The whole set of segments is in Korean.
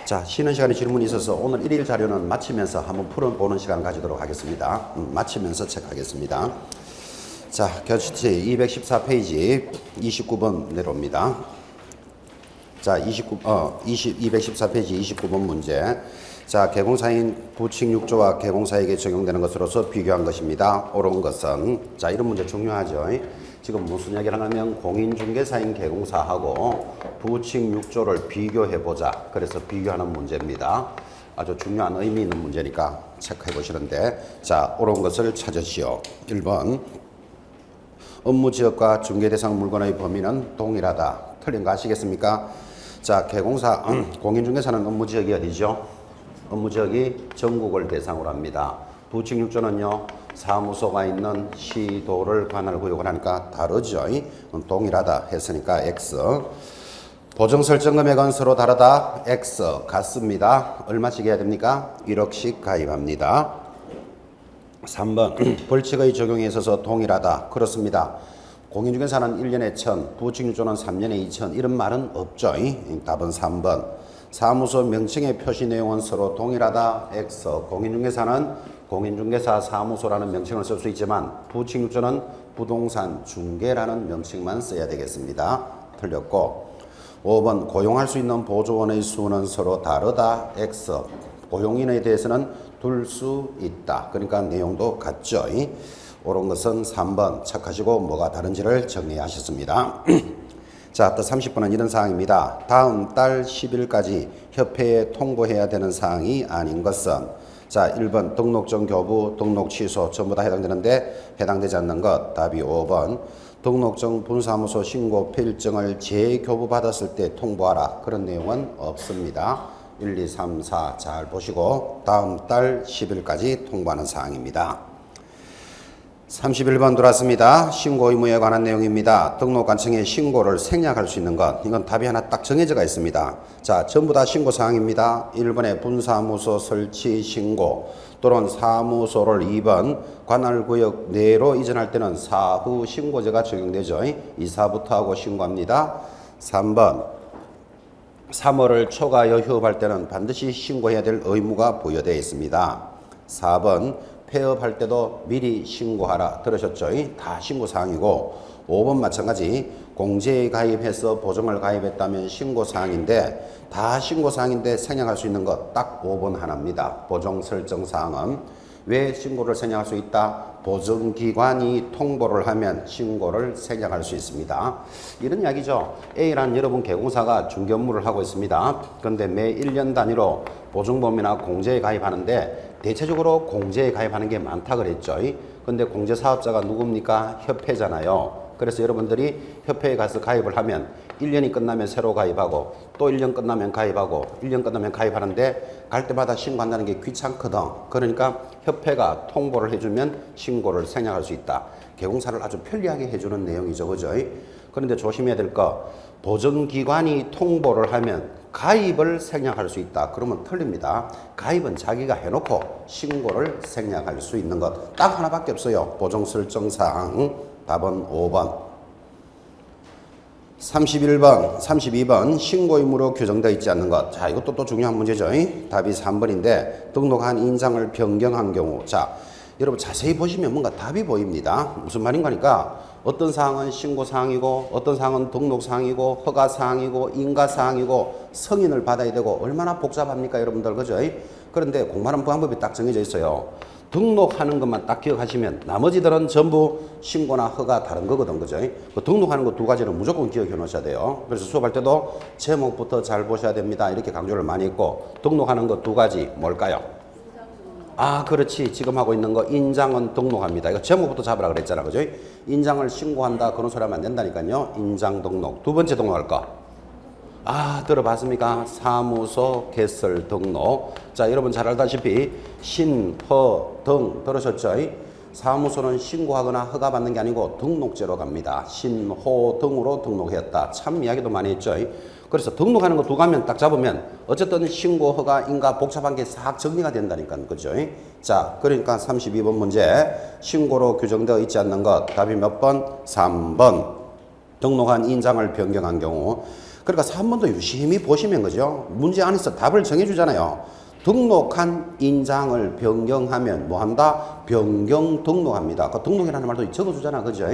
자, 쉬는 시간에 질문이 있어서 오늘 일일 자료는 마치면서 한번 풀어보는 시간 가지도록 하겠습니다. 마치면서 체크하겠습니다. 자, 교칙 214페이지 29번 내려옵니다. 자, 214페이지 29번 문제. 자, 개공사인 부칙 6조와 개공사에게 적용되는 것으로서 비교한 것입니다. 옳은 것은, 자, 이런 문제 중요하죠. 지금 무슨 이야기를 하냐면 공인중개사인 개공사하고 부칙 6조를 비교해보자. 그래서 비교하는 문제입니다. 아주 중요한 의미 있는 문제니까 체크해 보시는데, 자, 옳은 것을 찾으시오. 1번 업무지역과 중개대상 물건의 범위는 동일하다. 틀린 거 아시겠습니까? 자, 개공사 공인중개사는 업무지역이 어디죠? 업무지역이 전국을 대상으로 합니다. 부칙 6조는요, 사무소가 있는 시도를 관할 구역을 하니까 다르죠. 동일하다 했으니까 X. 보증 설정 금액은 서로 다르다. X. 같습니다. 얼마씩 해야 됩니까? 1억씩 가입합니다. 3번 벌칙의 적용에 있어서 동일하다. 그렇습니다. 공인중개사는 1년에 1000, 부칙 6조는 3년에 2000 이런 말은 없죠. 답은 3번. 사무소 명칭의 표시 내용은 서로 동일하다. X. 공인중개사는 공인중개사 사무소라는 명칭을 쓸 수 있지만 부칙 6조는 부동산 중개라는 명칭만 써야 되겠습니다. 틀렸고 5번 고용할 수 있는 보조원의 수는 서로 다르다. X. 고용인에 대해서는 둘 수 있다. 그러니까 내용도 같죠. 옳은 것은 3번 착하시고 뭐가 다른지를 정리하셨습니다. 자, 또 30번은 이런 사항입니다. 다음 달 10일까지 협회에 통보해야 되는 사항이 아닌 것은, 자, 1번 등록증 교부, 등록 취소 전부 다 해당되는데 해당되지 않는 것. 답이 5번 등록증 분사무소 신고 필증을 재교부받았을 때 통보하라. 그런 내용은 없습니다. 1, 2, 3, 4 잘 보시고 다음 달 10일까지 통보하는 사항입니다. 31번 들어왔습니다. 신고 의무에 관한 내용입니다. 등록관청에 신고를 생략할 수 있는 것. 이건 답이 하나 딱 정해져가 있습니다. 자, 전부 다 신고사항입니다. 1번에 분사무소 설치 신고 또는 사무소를 2번 관할구역 내로 이전할 때는 사후 신고제가 적용되죠. 이사부터 하고 신고합니다. 3번 3월을 초과 여휴업할 때는 반드시 신고해야 될 의무가 부여되어 있습니다. 4번 폐업할 때도 미리 신고하라. 들으셨죠? 다 신고사항이고 5번 마찬가지 공제에 가입해서 보증을 가입했다면 신고사항인데 다 신고사항인데 생략할 수 있는 것 딱 5번 하나입니다. 보증 설정사항은 왜 신고를 생략할 수 있다? 보증기관이 통보를 하면 신고를 생략할 수 있습니다. 이런 이야기죠. A라는 여러분 개공사가 중개 업무를 하고 있습니다. 그런데 매 1년 단위로 보증보험이나 공제에 가입하는데 대체적으로 공제에 가입하는 게 많다 그랬죠. 근데 공제사업자가 누굽니까? 협회잖아요. 그래서 여러분들이 협회에 가서 가입을 하면 1년이 끝나면 새로 가입하고 또 1년 끝나면 가입하고 1년 끝나면 가입하는데 갈 때마다 신고한다는 게 귀찮거든. 그러니까 협회가 통보를 해주면 신고를 생략할 수 있다. 개공사를 아주 편리하게 해주는 내용이죠. 그죠? 그런데 조심해야 될 거, 보증기관이 통보를 하면 가입을 생략할 수 있다. 그러면 틀립니다. 가입은 자기가 해놓고 신고를 생략할 수 있는 것 딱 하나밖에 없어요. 보증 설정사항. 답은 5번. 31번, 32번 신고 의무로 규정되어 있지 않는 것. 자, 이것도 또 중요한 문제죠. 답이 3번인데 등록한 인상을 변경한 경우. 자, 여러분 자세히 보시면 뭔가 답이 보입니다. 무슨 말인가 하니까 어떤 사항은 신고사항이고 어떤 사항은 등록사항이고 허가사항이고 인가사항이고 승인을 받아야 되고 얼마나 복잡합니까 여러분들. 그죠? 그런데 공부하는 방법이 딱 정해져 있어요. 등록하는 것만 딱 기억하시면 나머지들은 전부 신고나 허가 다른 거거든. 그죠? 그 등록하는 거 두 가지는 무조건 기억해 놓으셔야 돼요. 그래서 수업할 때도 제목부터 잘 보셔야 됩니다. 이렇게 강조를 많이 했고 등록하는 거 두 가지 뭘까요? 아, 그렇지. 지금 하고 있는 거 인장은 등록합니다. 이거 제목부터 잡으라 그랬잖아. 그죠? 인장을 신고한다. 그런 소리 하면 안 된다니까요. 인장 등록. 두 번째 등록할 거. 아, 들어봤습니까? 사무소 개설 등록. 자, 여러분 잘 알다시피 신허 등 들으셨죠? 사무소는 신고하거나 허가받는 게 아니고 등록제로 갑니다. 신호 등으로 등록했다. 참 이야기도 많이 했죠. 그래서 등록하는 거 두 가면 딱 잡으면 어쨌든 신고, 허가, 인가 복잡한 게 싹 정리가 된다니까. 그죠? 자, 그러니까 32번 문제 신고로 규정되어 있지 않는 것. 답이 몇 번? 3번. 등록한 인장을 변경한 경우. 그러니까 3번도 유심히 보시면 그죠? 문제 안에서 답을 정해주잖아요. 등록한 인장을 변경하면 뭐 한다? 변경 등록합니다. 그 등록이라는 말도 적어주잖아. 그죠?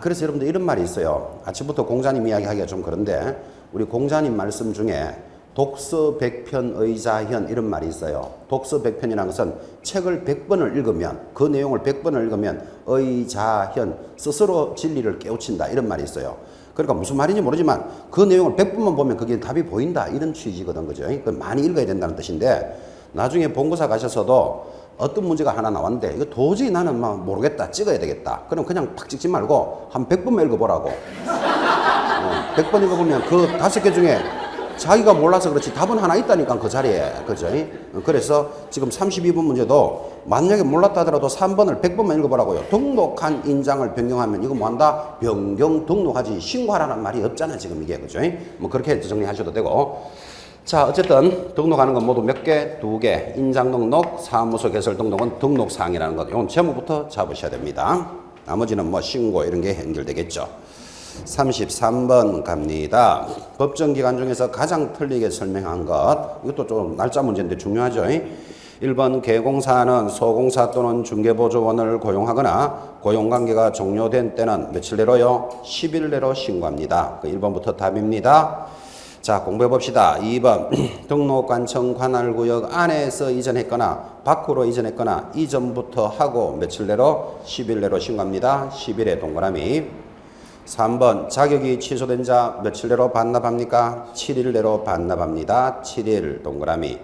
그래서 여러분들 이런 말이 있어요. 아침부터 공자님 이야기하기가 좀 그런데 우리 공자님 말씀 중에 독서 100편 의자현 이런 말이 있어요. 독서 100편이라는 것은 책을 100번을 읽으면 그 내용을 100번을 읽으면 의자현 스스로 진리를 깨우친다 이런 말이 있어요. 그러니까 무슨 말인지 모르지만 그 내용을 100번만 보면 그게 답이 보인다 이런 취지거든. 그죠? 많이 읽어야 된다는 뜻인데 나중에 본고사 가셔서도 어떤 문제가 하나 나왔는데 이거 도저히 나는 막 모르겠다 찍어야 되겠다. 그럼 그냥 팍 찍지 말고 한 100번만 읽어보라고. 100번 읽어보면 그 5개 중에 자기가 몰라서 그렇지 답은 하나 있다니까 그 자리에. 그죠? 그래서 지금 32번 문제도 만약에 몰랐다 하더라도 3번을 100번만 읽어보라고요. 등록한 인장을 변경하면 이거 뭐 한다? 변경 등록하지 신고하라는 말이 없잖아 지금 이게. 그죠? 뭐 그렇게 정리하셔도 되고. 자 어쨌든 등록하는 건 모두 몇 개? 2개. 인장 등록, 사무소 개설 등록은 등록사항이라는 것. 이건 제목부터 잡으셔야 됩니다. 나머지는 뭐 신고 이런 게 연결되겠죠. 33번 갑니다. 법정기관 중에서 가장 틀리게 설명한 것. 이것도 좀 날짜 문제인데 중요하죠. 1번 개공사는 소공사 또는 중개보조원을 고용하거나 고용관계가 종료된 때는 며칠 내로요? 10일 내로 신고합니다. 1번부터 답입니다. 자 공부해 봅시다. 2번 등록관청 관할구역 안에서 이전했거나 밖으로 이전했거나 이전부터 하고 며칠 내로? 10일 내로 신고합니다. 10일에 동그라미. 3번 자격이 취소된 자 며칠 내로 반납합니까? 7일 내로 반납합니다. 7일 동그라미.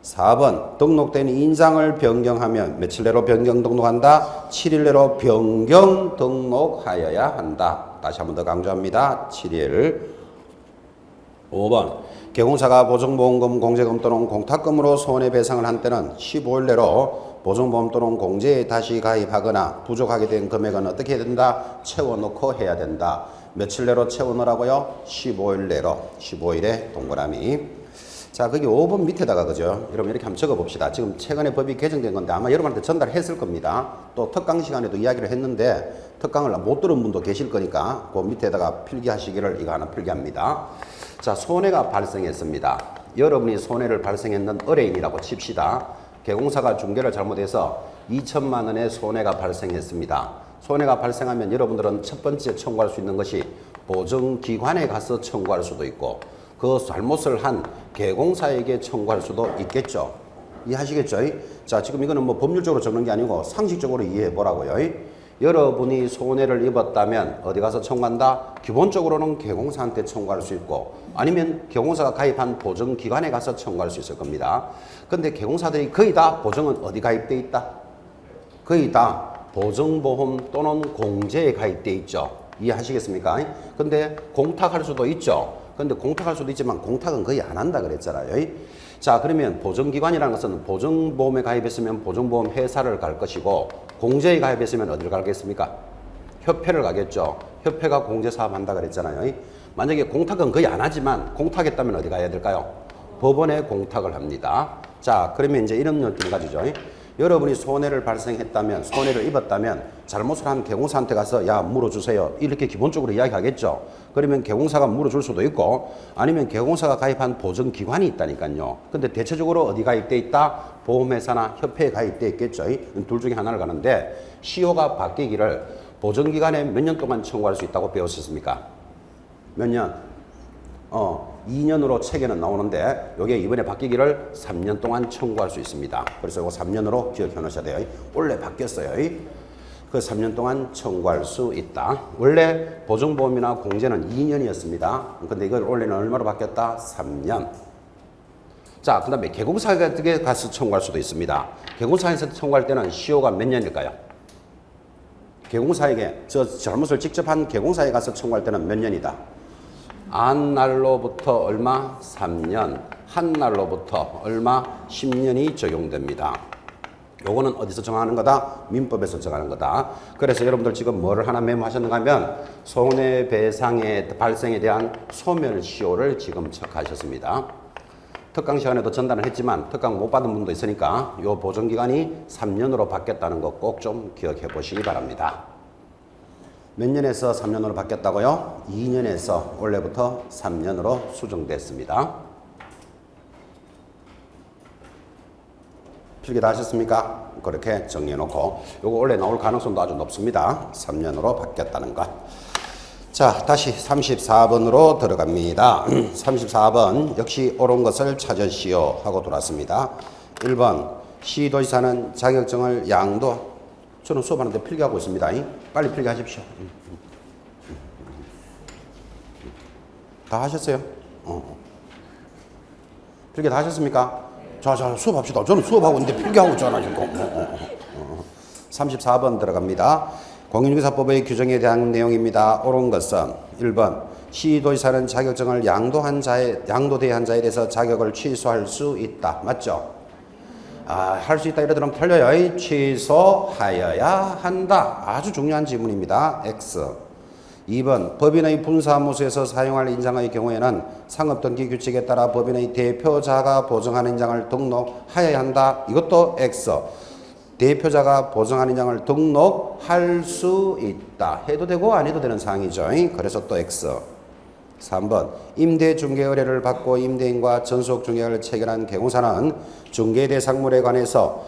4번 등록된 인장을 변경하면 며칠 내로 변경 등록한다? 7일 내로 변경 등록하여야 한다. 다시 한 번 더 강조합니다. 7일. 5번 개공사가 보증보험금, 공제금 또는 공탁금으로 손해배상을 한 때는 15일 내로 보증보험 또는 공제에 다시 가입하거나 부족하게 된 금액은 어떻게 해야 된다? 채워넣고 해야 된다. 며칠 내로 채워넣으라고요? 15일 내로. 15일에 동그라미. 자, 거기 5번 밑에다가 그죠? 여러분 이렇게 한번 적어봅시다. 지금 최근에 법이 개정된 건데 아마 여러분한테 전달했을 겁니다. 또 특강 시간에도 이야기를 했는데 특강을 못 들은 분도 계실 거니까 그 밑에다가 필기하시기를 이거 하나 필기합니다. 자, 손해가 발생했습니다. 여러분이 손해를 발생했는 의뢰인이라고 칩시다. 개공사가 중개를 잘못해서 2천만 원의 손해가 발생했습니다. 손해가 발생하면 여러분들은 첫 번째 청구할 수 있는 것이 보증기관에 가서 청구할 수도 있고 그 잘못을 한 개공사에게 청구할 수도 있겠죠. 이해하시겠죠? 자, 지금 이거는 뭐 법률적으로 적는 게 아니고 상식적으로 이해해 보라고요. 여러분이 손해를 입었다면 어디 가서 청구한다? 기본적으로는 개공사한테 청구할 수 있고 아니면 개공사가 가입한 보증기관에 가서 청구할 수 있을 겁니다. 근데 개공사들이 거의 다 보증은 어디 가입돼 있다? 거의 다 보증보험 또는 공제에 가입돼 있죠. 이해하시겠습니까? 근데 공탁할 수도 있죠. 근데 공탁할 수도 있지만 공탁은 거의 안 한다 그랬잖아요. 자, 그러면 보증기관이라는 것은 보증보험에 가입했으면 보증보험 회사를 갈 것이고 공제에 가입했으면 어디를 가겠습니까? 협회를 가겠죠. 협회가 공제사업 한다 그랬잖아요. 만약에 공탁은 거의 안 하지만 공탁했다면 어디 가야 될까요? 법원에 공탁을 합니다. 자, 그러면 이제 이런 느낌 가지죠. 여러분이 손해를 발생했다면, 손해를 입었다면 잘못을 한 개공사한테 가서 야 물어주세요 이렇게 기본적으로 이야기하겠죠. 그러면 개공사가 물어줄 수도 있고 아니면 개공사가 가입한 보증기관이 있다니까요. 근데 대체적으로 어디 가입돼 있다? 보험회사나 협회에 가입돼 있겠죠. 둘 중에 하나를 가는데 시효가 바뀌기를 보증기관에 몇 년 동안 청구할 수 있다고 배웠었습니까? 몇 년? 2년으로 책에는 나오는데 이게 이번에 바뀌기를 3년 동안 청구할 수 있습니다. 그래서 이거 3년으로 기억해 놓으셔야 돼요. 원래 바뀌었어요. 그 3년 동안 청구할 수 있다. 원래 보증보험이나 공제는 2년이었습니다. 근데 이걸 원래는 얼마로 바뀌었다? 3년. 자, 그 다음에 개공사에 가서 청구할 수도 있습니다. 개공사에서 청구할 때는 시효가 몇 년일까요? 개공사에게 저 잘못을 직접 한 개공사에 가서 청구할 때는 몇 년이다? 한 날로부터 얼마? 3년. 한 날로부터 얼마? 10년이 적용됩니다. 요거는 어디서 정하는 거다? 민법에서 정하는 거다. 그래서 여러분들 지금 뭐를 하나 메모하셨는가 하면 손해배상의 발생에 대한 소멸시효를 지금 척하셨습니다. 특강 시간에도 전달을 했지만 특강 못 받은 분도 있으니까 요 보증기간이 3년으로 바뀌었다는 거 꼭 좀 기억해 보시기 바랍니다. 몇 년에서 3년으로 바뀌었다고요? 2년에서 원래부터 3년으로 수정됐습니다. 필기 다 하셨습니까? 그렇게 정리해놓고 요거 원래 나올 가능성도 아주 높습니다. 3년으로 바뀌었다는 것. 자, 다시 34번으로 들어갑니다. 34번 역시 옳은 것을 찾으시오 하고 돌았습니다. 1번 시도지사는 자격증을 양도 저는 수업하는데 필기하고 있습니다. 빨리 필기하십시오. 다 하셨어요? 필기 다 하셨습니까? 자, 수업합시다. 저는 수업하고 있는데 필기하고 있잖아, 지금. 34번 들어갑니다. 공인중개사법의 규정에 대한 내용입니다. 옳은 것은 1번 시도지사는 자격증을 양도대한 자에 대해서 자격을 취소할 수 있다. 맞죠? 할 수 있다 이래 들으면 틀려요. 취소하여야 한다. 아주 중요한 지문입니다. X. 2번 법인의 분사무소에서 사용할 인장의 경우에는 상업등기 규칙에 따라 법인의 대표자가 보증하는 인장을 등록하여야 한다. 이것도 X. 대표자가 보증하는 인장을 등록할 수 있다. 해도 되고 안 해도 되는 사항이죠. 그래서 또 X. 3번 임대중개 의뢰를 받고 임대인과 전속중개를 체결한 개공사는 중개대상물에 관해서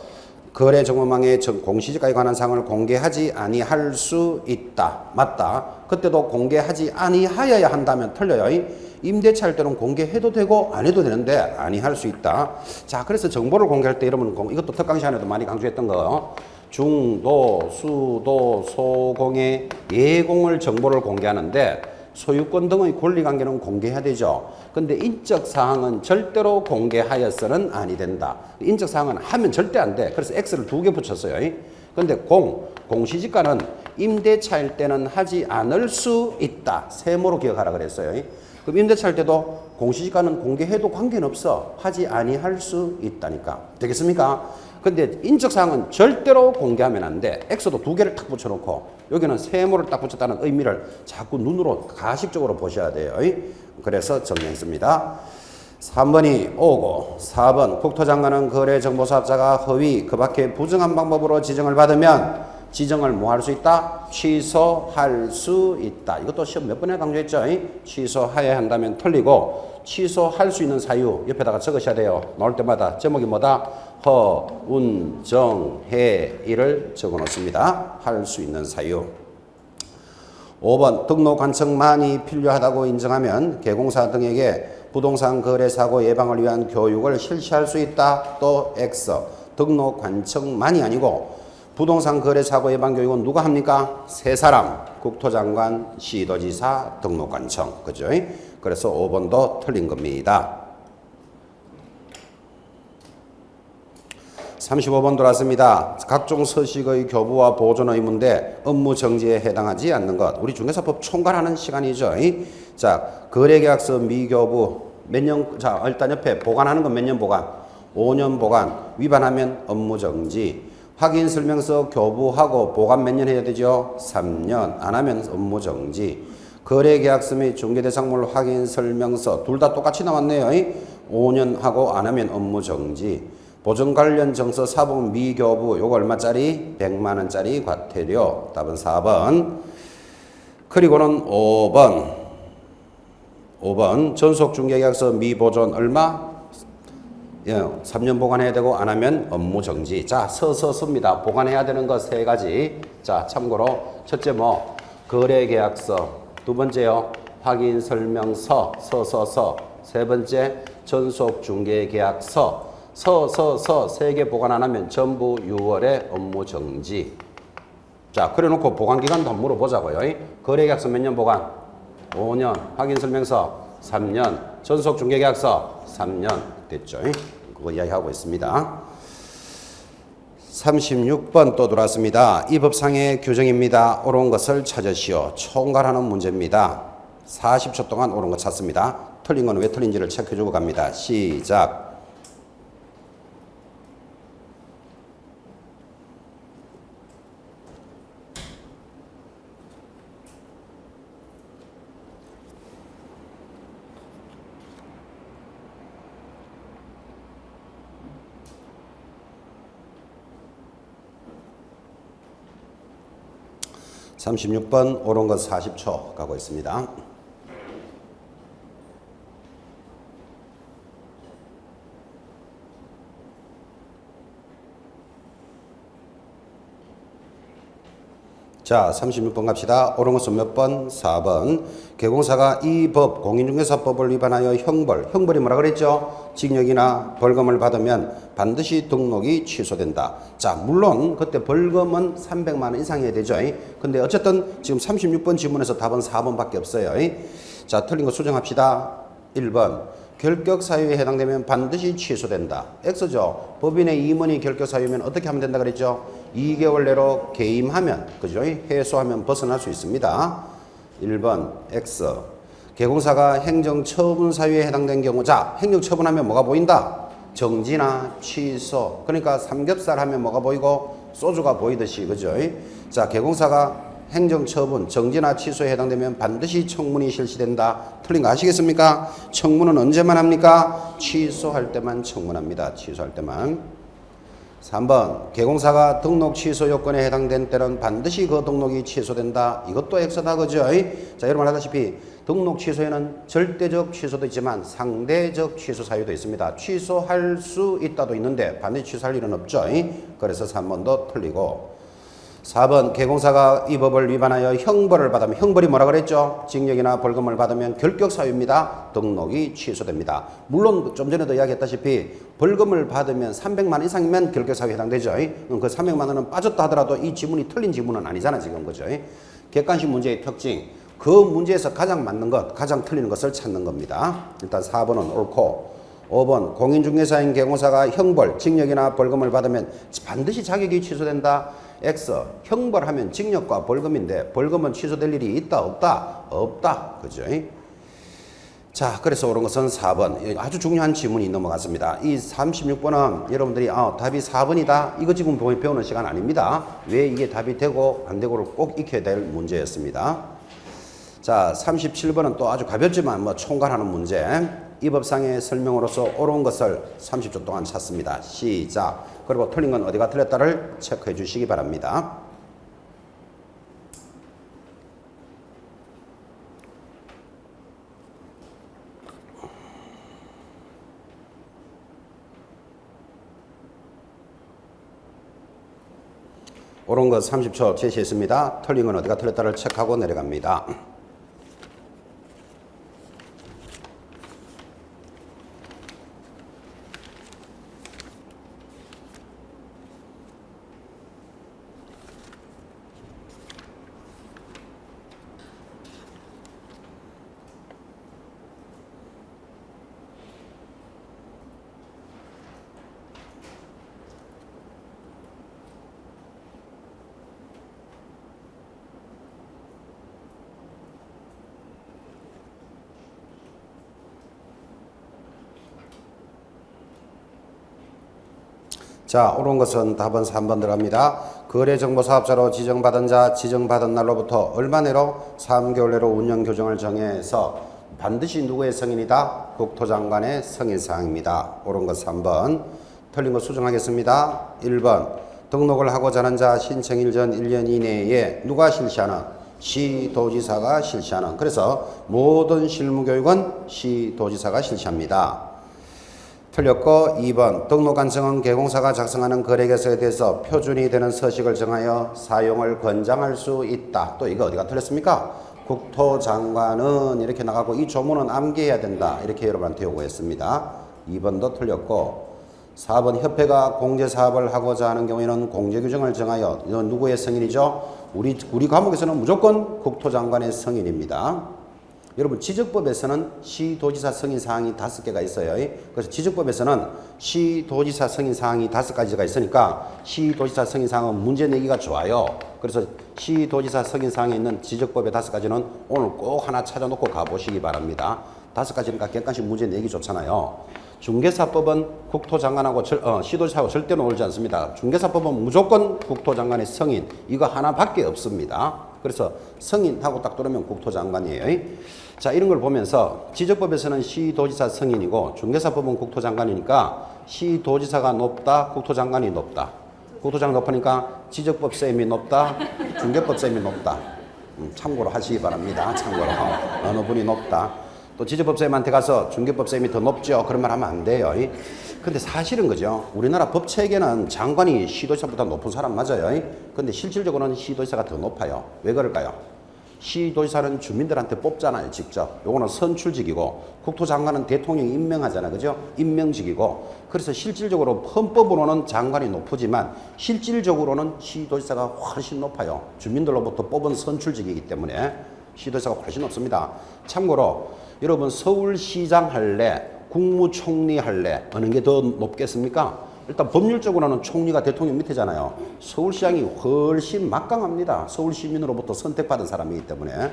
거래정보망의 공시지가에 관한 사항을 공개하지 아니할 수 있다. 맞다. 그때도 공개하지 아니하여야 한다면 틀려요. 임대차 할 때는 공개해도 되고 안 해도 되는데 아니할 수 있다. 자, 그래서 정보를 공개할 때 여러분 이것도 특강 시간에도 많이 강조했던 거 중도, 수도, 소공의 예공을 정보를 공개하는데 소유권 등의 권리관계는 공개해야 되죠. 근데 인적사항은 절대로 공개하여서는 아니 된다. 인적사항은 하면 절대 안 돼. 그래서 X를 2개 붙였어요. 근데 공시지가는 임대차일 때는 하지 않을 수 있다. 세모로 기억하라 그랬어요. 그럼 임대차 할 때도 공시지가는 공개해도 관계는 없어. 하지 아니할 수 있다니까. 되겠습니까? 근데 인적사항은 절대로 공개하면 안 돼. X도 2개를 딱 붙여놓고 여기는 세모를 딱 붙였다는 의미를 자꾸 눈으로 가식적으로 보셔야 돼요. 그래서 정리했습니다. 3번이 오고 4번 국토장관은 거래정보사업자가 허위 그 밖에 부정한 방법으로 지정을 받으면 지정을 뭐 할 수 있다? 취소할 수 있다. 이것도 시험 몇 번에 강조했죠? 취소해야 한다면 틀리고 취소할 수 있는 사유 옆에다가 적으셔야 돼요. 나올 때마다 제목이 뭐다? 허운정해 이를 적어 놓습니다. 할 수 있는 사유. 5번 등록 관청만이 필요하다고 인정하면 개공사 등에게 부동산 거래 사고 예방을 위한 교육을 실시할 수 있다. 또 X. 등록 관청만이 아니고 부동산 거래 사고 예방 교육은 누가 합니까? 세 사람. 국토장관, 시도지사, 등록관청. 그죠? 그래서 5번도 틀린 겁니다. 35번 돌았습니다. 각종 서식의 교부와 보존 의무인데 업무 정지에 해당하지 않는 것. 우리 중개사법 총괄하는 시간이죠. 자, 거래계약서 미교부 몇 년, 자, 일단 옆에 보관하는 건 몇 년 보관? 5년 보관. 위반하면 업무 정지. 확인 설명서 교부하고 보관 몇 년 해야 되죠? 3년. 안 하면 업무 정지. 거래계약서 및 중개대상물 확인 설명서 둘 다 똑같이 나왔네요. 5년 하고 안 하면 업무 정지. 보증 관련 정서 사복 미교부 요거 얼마짜리? 100만 원짜리 과태료. 답은 4번. 그리고는 5번 전속중개계약서 미보존 얼마? 3년 보관해야 되고 안 하면 업무 정지. 자, 씁니다. 보관해야 되는 거 3가지. 자, 참고로 첫째 뭐 거래계약서, 두 번째요 확인설명서, 세 번째 전속중개계약서, 3개 보관 안 하면 전부 6월에 업무 정지. 자, 그래 놓고 보관기간도 한번 물어보자고요. 거래계약서 몇 년 보관? 5년. 확인설명서 3년. 전속중개계약서 3년. 됐죠? 그거 이야기하고 있습니다. 36번 또 들어왔습니다. 이 법상의 규정입니다. 옳은 것을 찾으시오. 총괄하는 문제입니다. 40초 동안 옳은 거 찾습니다. 틀린 건 왜 틀린지를 체크해주고 갑니다. 시작. 36번 옳은 것 40초 가고 있습니다. 자, 36번 갑시다. 옳은 것은 몇 번? 4번. 개공사가 이 법, 공인중개사법을 위반하여 형벌이 뭐라 그랬죠? 징역이나 벌금을 받으면 반드시 등록이 취소된다. 자, 물론 그때 벌금은 300만 원 이상이어야 되죠. 근데 어쨌든 지금 36번 지문에서 답은 4번밖에 없어요. 자, 틀린 거 수정합시다. 1번. 결격 사유에 해당되면 반드시 취소된다. X죠. 법인의 임원이 결격 사유면 어떻게 하면 된다 그랬죠? 2개월 내로 개임하면, 그죠? 해소하면 벗어날 수 있습니다. 1번 X. 개공사가 행정처분 사유에 해당된 경우, 자, 행정처분하면 뭐가 보인다? 정지나 취소. 그러니까 삼겹살 하면 뭐가 보이고 소주가 보이듯이, 그죠? 자, 개공사가 행정처분, 정지나 취소에 해당되면 반드시 청문이 실시된다. 틀린 거 아시겠습니까? 청문은 언제만 합니까? 취소할 때만 청문합니다. 취소할 때만. 3번, 개공사가 등록 취소 요건에 해당된 때는 반드시 그 등록이 취소된다. 이것도 X다, 그죠? 자, 여러분 알다시피 등록 취소에는 절대적 취소도 있지만 상대적 취소 사유도 있습니다. 취소할 수 있다도 있는데 반드시 취소할 일은 없죠. 그래서 3번도 틀리고. 4번, 개공사가 이 법을 위반하여 형벌을 받으면, 형벌이 뭐라 그랬죠? 징역이나 벌금을 받으면 결격 사유입니다. 등록이 취소됩니다. 물론 좀 전에도 이야기했다시피 벌금을 받으면 300만 원 이상이면 결격 사유에 해당되죠. 그 300만 원은 빠졌다 하더라도 이 지문이 틀린 지문은 아니잖아, 지금, 그죠? 객관식 문제의 특징, 그 문제에서 가장 맞는 것, 가장 틀리는 것을 찾는 겁니다. 일단 4번은 옳고, 5번, 공인중개사인 개공사가 형벌, 징역이나 벌금을 받으면 반드시 자격이 취소된다. X, 형벌하면 징역과 벌금인데 벌금은 취소될 일이 있다, 없다? 없다. 그죠? 자, 그래서 옳은 것은 4번. 아주 중요한 지문이 넘어갔습니다. 이 36번은 여러분들이 답이 4번이다. 이거 지금 배우는 시간 아닙니다. 왜 이게 답이 되고 안 되고를 꼭 익혀야 될 문제였습니다. 자, 37번은 또 아주 가볍지만 총괄하는 문제. 이 법상의 설명으로서 옳은 것을 30초 동안 찾습니다. 시작. 그리고 틀린 건 어디가 틀렸다를 체크해 주시기 바랍니다. 옳은 것 30초 제시했습니다. 틀린 건 어디가 틀렸다를 체크하고 내려갑니다. 자, 옳은 것은 답은 3번 들어갑니다. 거래정보사업자로 지정받은 자, 지정받은 날로부터 얼마 내로? 3개월 내로 운영규정을 정해서 반드시 누구의 승인이다? 국토장관의 승인사항입니다. 옳은 것 3번. 틀린 것 수정하겠습니다. 1번. 등록을 하고자 하는 자 신청일 전 1년 이내에 누가 실시하는? 시도지사가 실시하는. 그래서 모든 실무교육은 시도지사가 실시합니다. 틀렸고 2번 등록 간청은 개공사가 작성하는 거래계획서에 대해서 표준이 되는 서식을 정하여 사용을 권장할 수 있다. 또 이거 어디가 틀렸습니까? 국토장관은 이렇게 나가고 이 조문은 암기해야 된다. 이렇게 여러분한테 요구했습니다. 2번도 틀렸고 4번 협회가 공제사업을 하고자 하는 경우에는 공제규정을 정하여 이건 누구의 승인이죠? 우리 과목에서는 무조건 국토장관의 승인입니다. 여러분 지적법에서는 시도지사 승인사항이 5개가 있어요. 그래서 지적법에서는 시도지사 승인사항이 5가지가 있으니까 시도지사 승인사항은 문제 내기가 좋아요. 그래서 시도지사 승인사항에 있는 지적법의 5가지는 오늘 꼭 하나 찾아놓고 가보시기 바랍니다. 5가지니까 객관식 문제 내기 좋잖아요. 중개사법은 국토장관하고 시도지사하고 절대 놀지 않습니다. 중개사법은 무조건 국토장관의 승인 이거 하나밖에 없습니다. 그래서 승인하고 딱 들으면 국토장관이에요. 자, 이런 걸 보면서 지적법에서는 시도지사 승인이고 중개사법은 국토장관이니까 시도지사가 높다, 국토장관이 높다. 국토장 높으니까 지적법세임이 높다, 중개법세임이 높다. 참고로 하시기 바랍니다. 참고로. 어느 분이 높다. 또 지적법세임한테 가서 중개법세임이 더 높죠. 그런 말 하면 안 돼요. 근데 사실은 그죠. 우리나라 법 체계는 장관이 시도지사보다 높은 사람 맞아요. 근데 실질적으로는 시도지사가 더 높아요. 왜 그럴까요? 시도지사는 주민들한테 뽑잖아요, 직접. 요거는 선출직이고, 국토장관은 대통령이 임명하잖아, 그죠? 임명직이고. 그래서 실질적으로 헌법으로는 장관이 높지만, 실질적으로는 시도지사가 훨씬 높아요. 주민들로부터 뽑은 선출직이기 때문에 시도지사가 훨씬 높습니다. 참고로, 여러분 서울시장 할래, 국무총리 할래, 어느 게 더 높겠습니까? 일단 법률적으로는 총리가 대통령 밑에잖아요. 서울시장이 훨씬 막강합니다. 서울시민으로부터 선택받은 사람이기 때문에.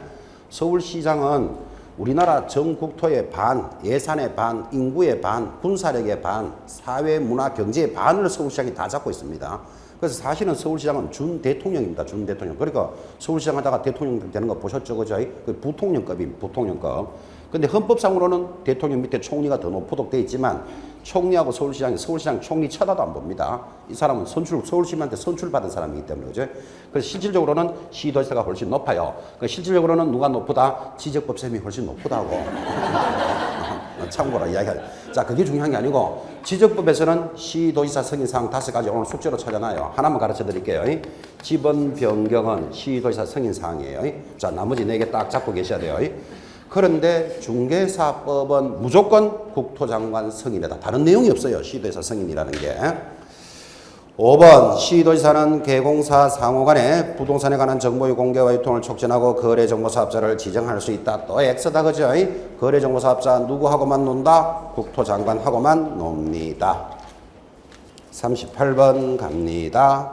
서울시장은 우리나라 전국토의 반, 예산의 반, 인구의 반, 군사력의 반, 사회, 문화, 경제의 반을 서울시장이 다 잡고 있습니다. 그래서 사실은 서울시장은 준 대통령입니다. 준 대통령. 그러니까 서울시장 하다가 대통령 되는 거 보셨죠? 그죠? 그 부통령급입니다. 부통령급. 근데 헌법상으로는 대통령 밑에 총리가 더 높도록 되어 있지만 총리하고 서울시장 총리 쳐다도 안 봅니다. 이 사람은 서울시민한테 선출받은 사람이기 때문에, 그죠? 그래서 실질적으로는 시도지사가 훨씬 높아요. 그러니까 실질적으로는 누가 높다? 지적법세임이 훨씬 높다고. 참고로 이야기하죠. 자, 그게 중요한 게 아니고, 지적법에서는 시도지사 승인사항 5가지 오늘 숙제로 찾아놔요. 하나만 가르쳐 드릴게요. 지번 변경은 시도지사 승인사항이에요. 자, 나머지 4개 딱 잡고 계셔야 돼요. 그런데 중개사법은 무조건 국토장관 승인이다. 다른 내용이 없어요. 시도지사 승인이라는 게. 5번 시도지사는 개공사 상호간에 부동산에 관한 정보의 공개와 유통을 촉진하고 거래정보사업자를 지정할 수 있다. 또 X다, 그죠? 거래정보사업자 누구하고만 논다? 국토장관하고만 놉니다. 38번 갑니다.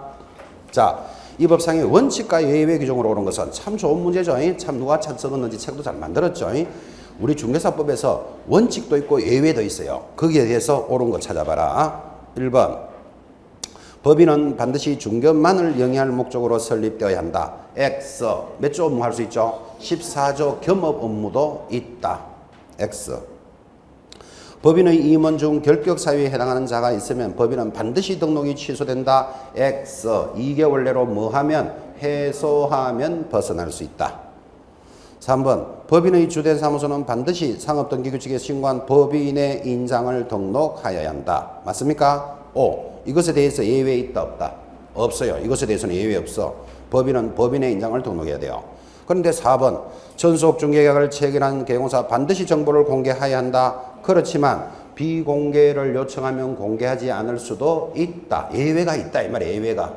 자, 이 법상의 원칙과 예외 규정으로 오는 것은 참 좋은 문제죠. 참 누가 참 적었는지 책도 잘 만들었죠. 우리 중개사법에서 원칙도 있고 예외도 있어요. 거기에 대해서 옳은 거 찾아봐라. 1번 법인은 반드시 중개업만을 영위할 목적으로 설립되어야 한다. X. 몇 조 업무 할 수 있죠? 14조 겸업 업무도 있다. X. 법인의 임원 중 결격 사유에 해당하는 자가 있으면 법인은 반드시 등록이 취소된다. X. 2개월 내로 뭐하면 해소하면 벗어날 수 있다. 3번 법인의 주된 사무소는 반드시 상업등기규칙에 신고한 법인의 인장을 등록하여야 한다. 맞습니까? 5. 이것에 대해서 예외 있다 없다? 없어요. 이것에 대해서는 예외 없어. 법인은 법인의 인장을 등록해야 돼요. 그런데 4번 전속중개계약을 체결한 개공사 반드시 정보를 공개해야 한다. 그렇지만 비공개를 요청하면 공개하지 않을 수도 있다. 예외가 있다. 이 말이에요. 예외가.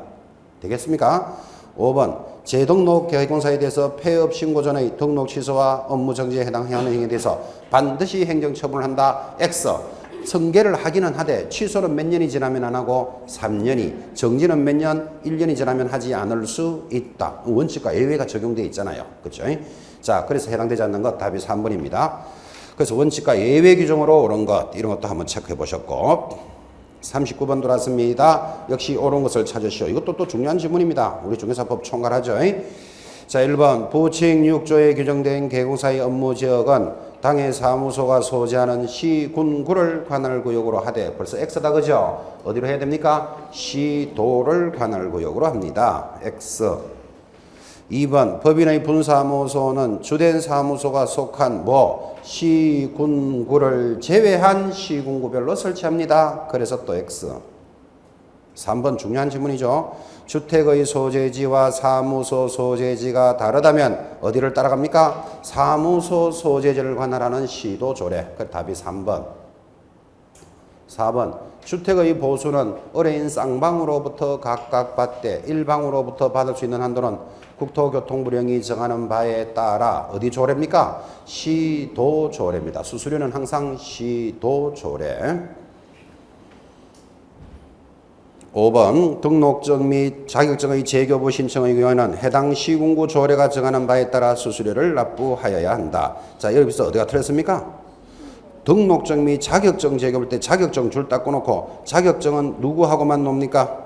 되겠습니까? 5번 재등록 개공사에 대해서 폐업 신고 전의 등록 취소와 업무 정지에 해당하는 행위에 대해서 반드시 행정처분을 한다. X. 승계를 하기는 하되 취소는 몇 년이 지나면 안 하고 3년이, 정지는 몇 년, 1년이 지나면 하지 않을 수 있다. 원칙과 예외가 적용되어 있잖아요. 그렇죠? 자, 그래서 해당되지 않는 것 답이 3번입니다. 그래서 원칙과 예외 규정으로 옳은 것, 이런 것도 한번 체크해 보셨고 39번 돌았습니다. 역시 옳은 것을 찾으시오. 이것도 또 중요한 지문입니다. 우리 중개사법 총괄하죠. 자, 1번 부칙 6조에 규정된 개공사의 업무 지역은 당의 사무소가 소재하는 시, 군, 구를 관할구역으로 하되 벌써 X다, 그죠? 어디로 해야 됩니까? 시, 도를 관할구역으로 합니다. X. 2번 법인의 분사무소는 주된 사무소가 속한 시, 군, 구를 제외한 시, 군, 구별로 설치합니다. 그래서 또 X. 3번 중요한 질문이죠. 주택의 소재지와 사무소 소재지가 다르다면 어디를 따라갑니까? 사무소 소재지를 관할하는 시도 조례. 그 답이 3번. 4번 주택의 보수는 의뢰인 쌍방으로부터 각각 받되 일방으로부터 받을 수 있는 한도는 국토교통부령이 정하는 바에 따라 어디 조례입니까? 시도 조례입니다. 수수료는 항상 시도 조례. 5번 등록증 및 자격증의 재교부 신청의 경우에는 해당 시군구 조례가 정하는 바에 따라 수수료를 납부하여야 한다. 자, 여기서 어디가 틀렸습니까? 등록증 및 자격증 재교부할 때 자격증 줄 딱 꺼놓고 자격증은 누구하고만 놉니까?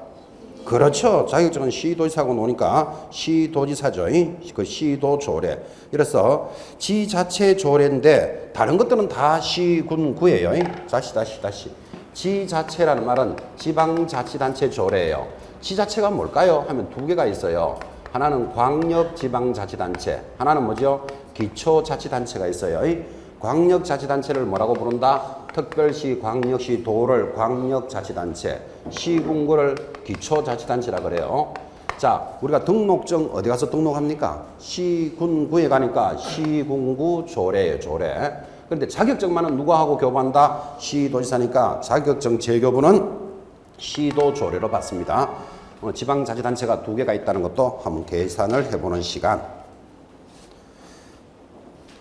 그렇죠. 자격증은 시도지사하고 노니까 시도지사죠. 그 시도 조례. 그래서 지 자체 조례인데 다른 것들은 다 시군구예요. 다시. 지 자체라는 말은 지방자치단체 조례예요. 지자체가 뭘까요? 하면 두 개가 있어요. 하나는 광역지방자치단체, 하나는 뭐죠? 기초자치단체가 있어요. 이 광역자치단체를 뭐라고 부른다? 특별시, 광역시, 도를 광역자치단체, 시군구를 기초자치단체라 그래요. 자, 우리가 등록증 어디 가서 등록합니까? 시군구에 가니까 시군구 조례예요, 조례. 그런데 자격증만은 누구하고 교부한다? 시도지사니까 자격증 재교부는 시도 조례로 받습니다. 지방자치단체가 두 개가 있다는 것도 한번 계산을 해보는 시간.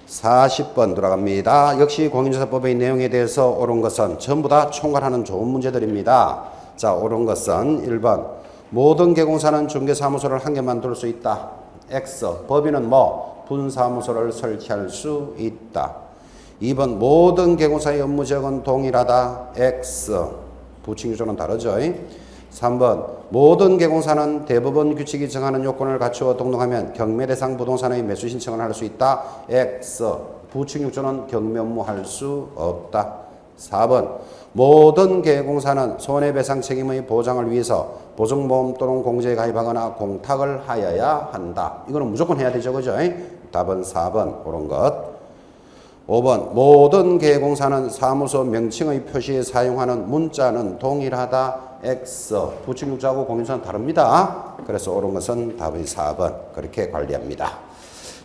40번 들어갑니다. 역시 공인중개사법의 내용에 대해서 옳은 것은 전부 다 총괄하는 좋은 문제들입니다. 자, 옳은 것은 1번 모든 개공사는 중개사무소를 한 개만 둘 수 있다. X. 법인은 뭐? 분사무소를 설치할 수 있다. 2번 모든 개공사의 업무 지역은 동일하다. X. 부칙유조는 다르죠. 3번 모든 개공사는 대법원 규칙이 정하는 요건을 갖추어 등록하면 경매 대상 부동산의 매수 신청을 할 수 있다. X. 부칙유조는 경매 업무 할 수 없다. 4번 모든 개공사는 손해배상 책임의 보장을 위해서 보증보험 또는 공제에 가입하거나 공탁을 하여야 한다. 이거는 무조건 해야 되죠. 그죠? 답은 4번 옳은 것. 5번 모든 개공사는 사무소 명칭의 표시에 사용하는 문자는 동일하다. X. 부칙유조하고 공인중개사는 다릅니다. 그래서 옳은 것은 답의 4번 그렇게 관리합니다.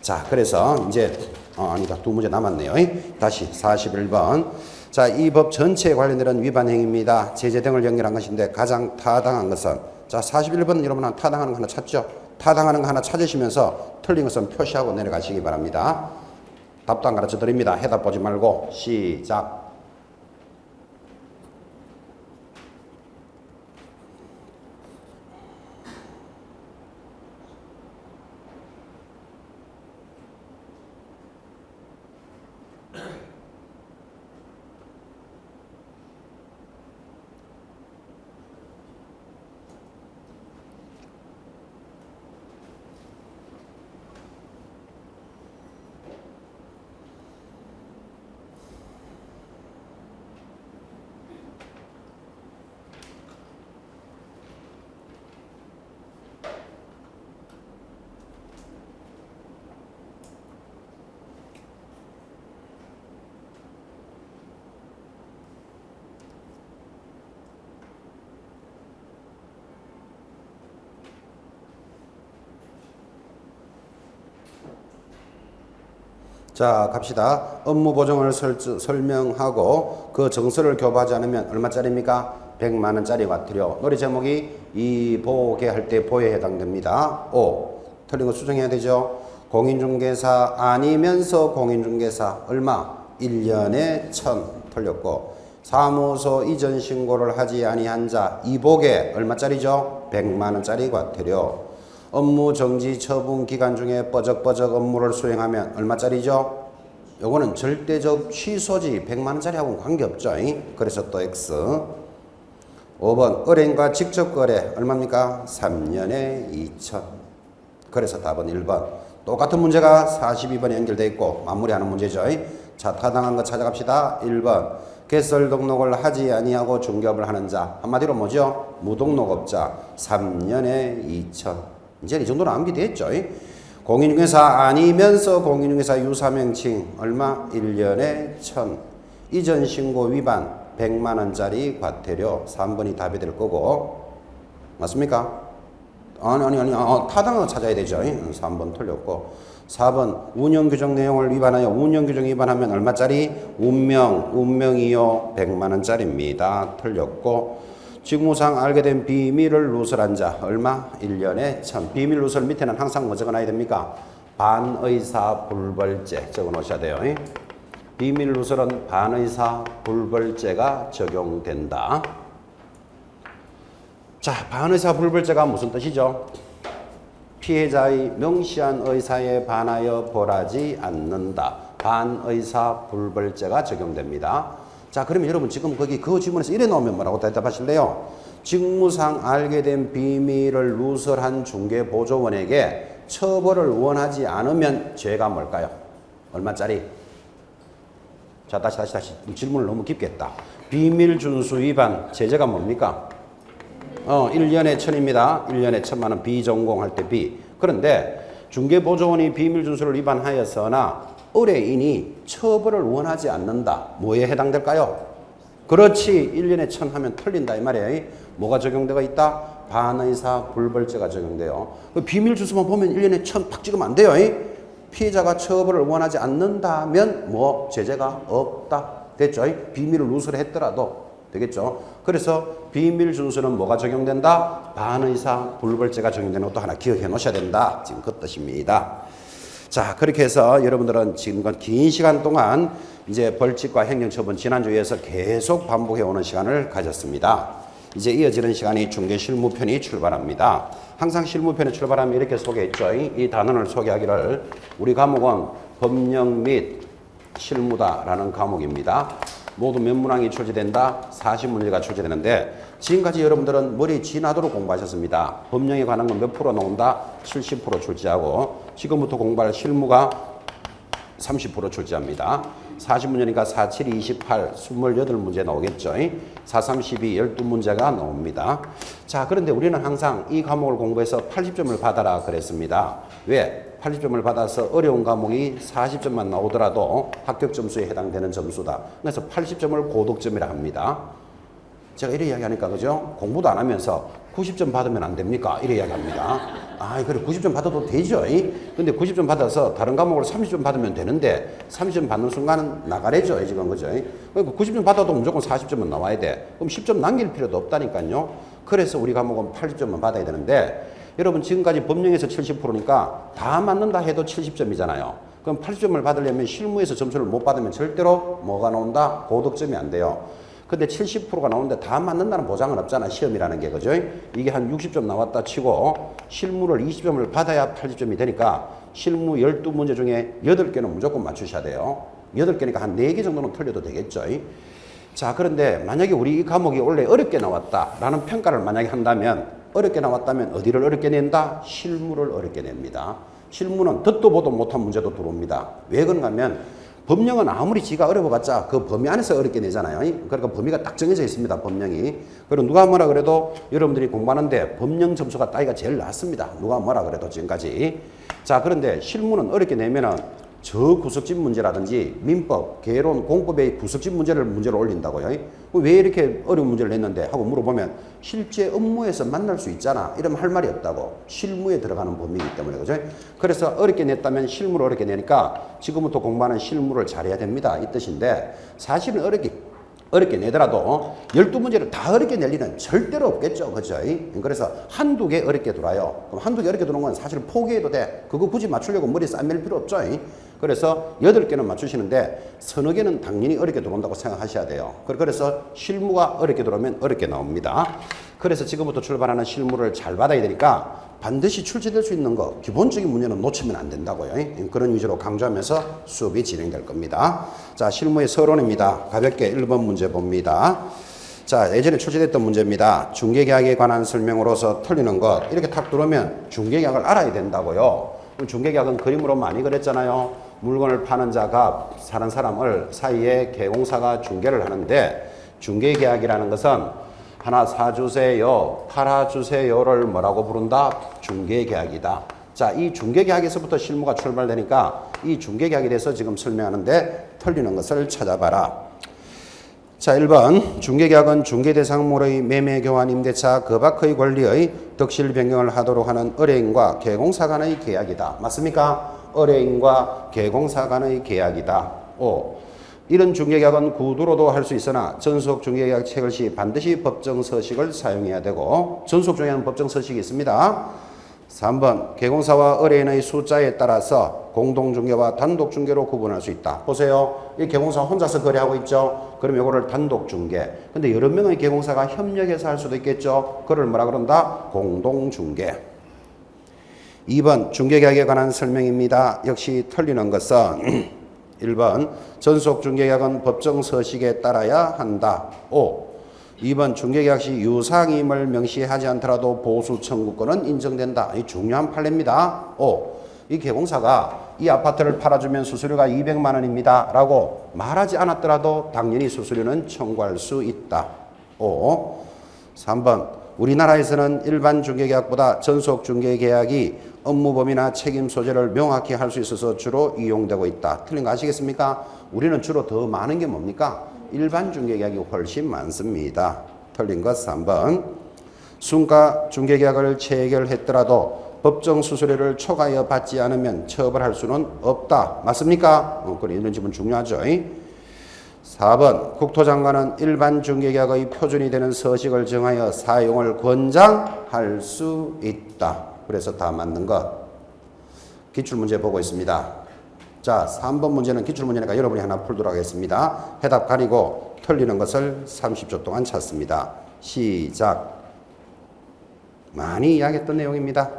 자, 그래서 이제 아니다, 두 문제 남았네요. 다시 41번. 자, 이 법 전체에 관련된 위반 행위입니다. 제재 등을 연결한 것인데 가장 타당한 것은, 자, 41번 여러분 타당하는 거 하나 찾죠? 타당하는 거 하나 찾으시면서 틀린 것은 표시하고 내려가시기 바랍니다. 답도 안 가르쳐 드립니다. 해답 보지 말고 시작. 자, 갑시다. 업무 보정을 설명하고 그 정서를 교부하지 않으면 얼마짜리입니까? 100만 원짜리 과태료. 노래 제목이 이보게 할 때 보에 해당됩니다. 5. 틀린 거 수정해야 되죠. 공인중개사 아니면서 공인중개사 얼마? 1년에 1000 틀렸고, 사무소 이전 신고를 하지 아니한 자 이보게 얼마짜리죠? 100만 원짜리 과태료. 업무 정지 처분 기간 중에 뻐적뻐적 업무를 수행하면 얼마짜리죠? 요거는 절대적 취소지 100만 원짜리하고는 관계없죠. 그래서 또 X. 5번 은행과 직접 거래 얼마입니까? 3년에 2천. 그래서 답은 1번. 똑같은 문제가 42번에 연결되어 있고 마무리하는 문제죠. 자, 타당한 거 찾아갑시다. 1번 개설 등록을 하지 아니하고 중개업을 하는 자, 한마디로 뭐죠? 무등록업자 3년에 2천. 이제 이 정도는 암기됐죠. 공인중개사 아니면서 공인중개사 유사명칭 얼마? 1년에 1000. 이전 신고 위반 100만 원짜리 과태료. 3번이 답이 될 거고. 맞습니까? 아니. 타당한 거 찾아야 되죠. 3번 틀렸고. 4번 운영규정 내용을 위반하여 운영규정 위반하면 얼마짜리? 운명이요 100만 원짜리입니다. 틀렸고. 직무상 알게 된 비밀을 누설한 자 얼마? 1년에 1000. 비밀 누설 밑에는 항상 뭐 적어놔야 됩니까? 반의사 불벌죄 적어 놓으셔야 돼요. 비밀 누설은 반의사 불벌죄가 적용된다. 자, 반의사 불벌죄가 무슨 뜻이죠? 피해자의 명시한 의사에 반하여 벌하지 않는다. 반의사 불벌죄가 적용됩니다. 자, 그러면 여러분 지금 거기 그 질문에서 이래 나오면 뭐라고 대답하실래요? 직무상 알게 된 비밀을 누설한 중개보조원에게 처벌을 원하지 않으면 죄가 뭘까요? 얼마짜리? 자, 다시 질문을 너무 깊게 했다. 비밀 준수 위반 제재가 뭡니까? 1년에 1,000입니다. 1년에 1,000만 원 비전공할 때 B. 그런데 중개보조원이 비밀준수를 위반하였으나 의뢰인이 처벌을 원하지 않는다. 뭐에 해당될까요? 그렇지. 1년에 1,000 하면 틀린다 이 말이에요. 뭐가 적용되어 있다? 반의사 불벌죄가 적용돼요. 비밀준수만 보면 1년에 1,000 팍 찍으면 안 돼요. 피해자가 처벌을 원하지 않는다면 뭐 제재가 없다. 됐죠? 비밀을 누설했더라도 되겠죠? 그래서 비밀준수는 뭐가 적용된다? 반의사 불벌죄가 적용되는 것도 하나 기억해 놓으셔야 된다. 지금 그 뜻입니다. 자, 그렇게 해서 여러분들은 지금 긴 시간 동안 이제 벌칙과 행정처분 지난주에서 계속 반복해 오는 시간을 가졌습니다. 이제 이어지는 시간이 중개실무편이 출발합니다. 항상 실무편에 출발하면 이렇게 소개했죠. 이 단원을 소개하기를 우리 과목은 법령 및 실무다라는 과목입니다. 모두 몇 문항이 출제된다? 40문제가 출제되는데 지금까지 여러분들은 머리 지나도록 공부하셨습니다. 법령에 관한 건 몇 프로 나온다? 70% 출제하고 지금부터 공부할 실무가 30% 출제합니다. 40문제니까 4, 7, 28, 28문제 나오겠죠. 4, 3, 12, 12문제가 나옵니다. 자, 그런데 우리는 항상 이 과목을 공부해서 80점을 받아라 그랬습니다. 왜? 80점을 받아서 어려운 과목이 40점만 나오더라도 합격 점수에 해당되는 점수다. 그래서 80점을 고득점이라 합니다. 제가 이래 이야기하니까 그죠? 공부도 안 하면서 90점 받으면 안 됩니까? 이래 이야기합니다. 아, 그래 90점 받아도 되죠. 근데 90점 받아서 다른 과목을 30점 받으면 되는데 30점 받는 순간은 나가래죠. 지금 그죠? 그러니까 90점 받아도 무조건 40점은 나와야 돼. 그럼 10점 남길 필요도 없다니까요. 그래서 우리 과목은 80점만 받아야 되는데 여러분 지금까지 법령에서 70%니까 다 맞는다 해도 70점이잖아요. 그럼 80점을 받으려면 실무에서 점수를 못 받으면 절대로 뭐가 나온다? 고득점이 안 돼요. 근데 70%가 나오는데 다 맞는다는 보장은 없잖아. 시험이라는 게. 그죠? 이게 한 60점 나왔다 치고 실무를 20점을 받아야 80점이 되니까 실무 12문제 중에 8개는 무조건 맞추셔야 돼요. 8개니까 한 4개 정도는 틀려도 되겠죠. 자, 그런데 만약에 우리 이 과목이 원래 어렵게 나왔다라는 평가를 만약에 한다면 어렵게 나왔다면 어디를 어렵게 낸다? 실무를 어렵게 냅니다. 실무는 듣도 보도 못한 문제도 들어옵니다. 왜 그런가 하면 법령은 아무리 지가 어려워봤자 그 범위 안에서 어렵게 내잖아요. 그러니까 범위가 딱 정해져 있습니다. 법령이. 그리고 누가 뭐라 그래도 여러분들이 공부하는데 법령 점수가 따기가 제일 낮습니다. 누가 뭐라 그래도 지금까지. 자, 그런데 실무는 어렵게 내면은 저구석진 문제라든지 민법, 개론, 공법의 구석진 문제를 올린다고요. 왜 이렇게 어려운 문제를 냈는데 하고 물어보면 실제 업무에서 만날 수 있잖아. 이러면 할 말이 없다고. 실무에 들어가는 범위이기 때문에. 그죠? 그래서 어렵게 냈다면 실무를 어렵게 내니까 지금부터 공부하는 실무를 잘해야 됩니다. 이 뜻인데 사실은 어렵게 내더라도 12문제를 다 어렵게 낼 일은 절대로 없겠죠. 그죠? 그래서 한두 개 어렵게 들어와요. 그럼 한두 개 어렵게 들어온 건 사실 포기해도 돼. 그거 굳이 맞추려고 머리 싸맬 필요 없죠. 그래서 8개는 맞추시는데 서너 개는 당연히 어렵게 들어온다고 생각하셔야 돼요. 그래서 실무가 어렵게 들어오면 어렵게 나옵니다. 그래서 지금부터 출발하는 실무를 잘 받아야 되니까 반드시 출제될 수 있는 거 기본적인 문제는 놓치면 안 된다고요. 그런 위주로 강조하면서 수업이 진행될 겁니다. 자, 실무의 서론입니다. 가볍게 1번 문제 봅니다. 자, 예전에 출제됐던 문제입니다. 중개계약에 관한 설명으로서 틀리는 것. 이렇게 탁 들어오면 중개계약을 알아야 된다고요. 중개계약은 그림으로 많이 그렸잖아요. 물건을 파는 자가 사는 사람을 사이에 계공사가 중개를 하는데 중개계약이라는 것은 하나 사주세요, 팔아주세요를 뭐라고 부른다? 중개계약이다. 자, 이 중개계약에서부터 실무가 출발되니까 이 중개계약에 대해서 지금 설명하는데 틀리는 것을 찾아봐라. 자, 1번 중개계약은 중개대상물의 매매, 교환, 임대차, 그 밖의 권리의 덕실 변경을 하도록 하는 의뢰인과 계공사 간의 계약이다. 맞습니까? 의뢰인과 계공사 간의 계약이다. 5. 이런 중개계약은 구두로도 할 수 있으나 전속 중개계약 체결 시 반드시 법정 서식을 사용해야 되고 전속 중개는 법정 서식이 있습니다. 3번 계공사와 의뢰인의 숫자에 따라서 공동중개와 단독중개로 구분할 수 있다. 보세요. 이 계공사 혼자서 거래하고 있죠. 그럼 이거를 단독중개. 근데 여러 명의 계공사가 협력해서 할 수도 있겠죠. 그걸 뭐라 그런다? 공동중개. 2번 중개계약에 관한 설명입니다. 역시 틀리는 것은 1번 전속 중개계약은 법정 서식에 따라야 한다. 5. 2번 중개계약 시 유상임을 명시하지 않더라도 보수 청구권은 인정된다. 이 중요한 판례입니다. 5. 이 계공사가 이 아파트를 팔아주면 수수료가 200만 원입니다. 라고 말하지 않았더라도 당연히 수수료는 청구할 수 있다. 5. 3번 우리나라에서는 일반 중개계약보다 전속 중개계약이 업무 범위나 책임 소재를 명확히 할 수 있어서 주로 이용되고 있다. 틀린 거 아시겠습니까? 우리는 주로 더 많은 게 뭡니까? 일반 중개계약이 훨씬 많습니다. 틀린 것 3번. 순가 중개계약을 체결했더라도 법정 수수료를 초과하여 받지 않으면 처벌할 수는 없다. 맞습니까? 그래, 이런 질문 중요하죠. 4번. 국토장관은 일반 중개계약의 표준이 되는 서식을 정하여 사용을 권장할 수 있다. 그래서 다 맞는 것. 기출문제 보고 있습니다. 자, 3번 문제는 기출문제니까 여러분이 하나 풀도록 하겠습니다. 해답 가리고 틀리는 것을 30초 동안 찾습니다. 시작. 많이 이야기했던 내용입니다.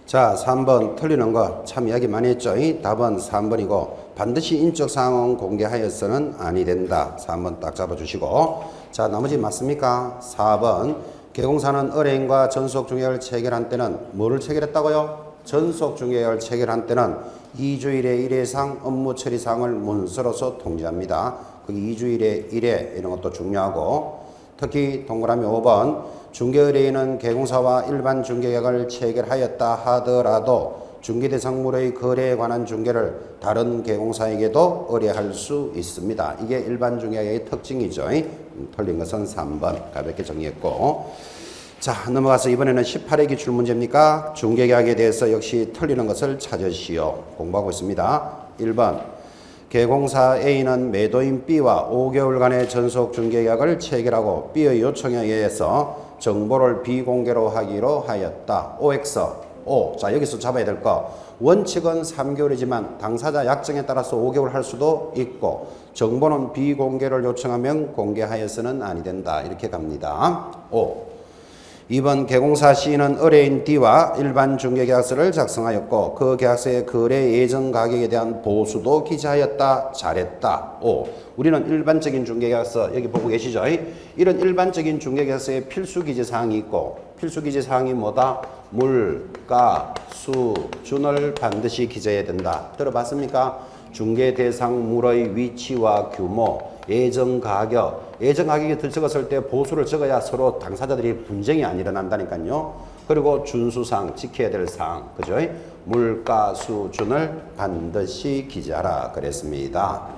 자, 3번 틀리는 거 참 이야기 많이 했죠. 답은 3번이고 반드시 인적 사항은 공개하여서는 아니 된다. 3번 딱 잡아주시고. 자, 나머지 맞습니까? 4번. 개공사는 의뢰인과 전속중개를 체결한 때는 뭐를 체결했다고요? 전속중개를 체결한 때는 2주일에 1회상 업무 처리 사항을 문서로서 통지합니다. 그 2주일에 1회 이런 것도 중요하고, 특히 동그라미 5번. 중개의뢰인은 개공사와 일반 중개계약을 체결하였다 하더라도 중개대상물의 거래에 관한 중개를 다른 개공사에게도 의뢰할 수 있습니다. 이게 일반 중개계약의 특징이죠. 틀린 것은 3번 가볍게 정리했고. 자, 넘어가서 이번에는 18회 기출 문제입니까? 중개계약에 대해서 역시 틀리는 것을 찾으시오. 공부하고 있습니다. 1번. 개공사 A는 매도인 B와 5개월간의 전속 중개계약을 체결하고 B의 요청에 의해서 정보를 비공개로 하기로 하였다. OX, O. 자, 여기서 잡아야 될 거. 원칙은 3개월이지만 당사자 약정에 따라서 5개월 할 수도 있고, 정보는 비공개를 요청하면 공개하여서는 아니 된다. 이렇게 갑니다. O. 2번 개공사 C는 의뢰인 D와 일반 중개계약서를 작성하였고 그 계약서의 거래 예정 가격에 대한 보수도 기재하였다. 잘했다. O. 우리는 일반적인 중개계약서 여기 보고 계시죠? 이런 일반적인 중개계약서에 필수 기재사항이 있고 필수 기재사항이 뭐다? 물가, 수, 준을 반드시 기재해야 된다. 들어봤습니까? 중개 대상 물의 위치와 규모, 예정 가격, 예정 가격이 적었을 때 보수를 적어야 서로 당사자들이 분쟁이 안 일어난다니까요. 그리고 준수사항, 지켜야 될 사항, 그죠? 물가, 수, 준을 반드시 기재하라 그랬습니다.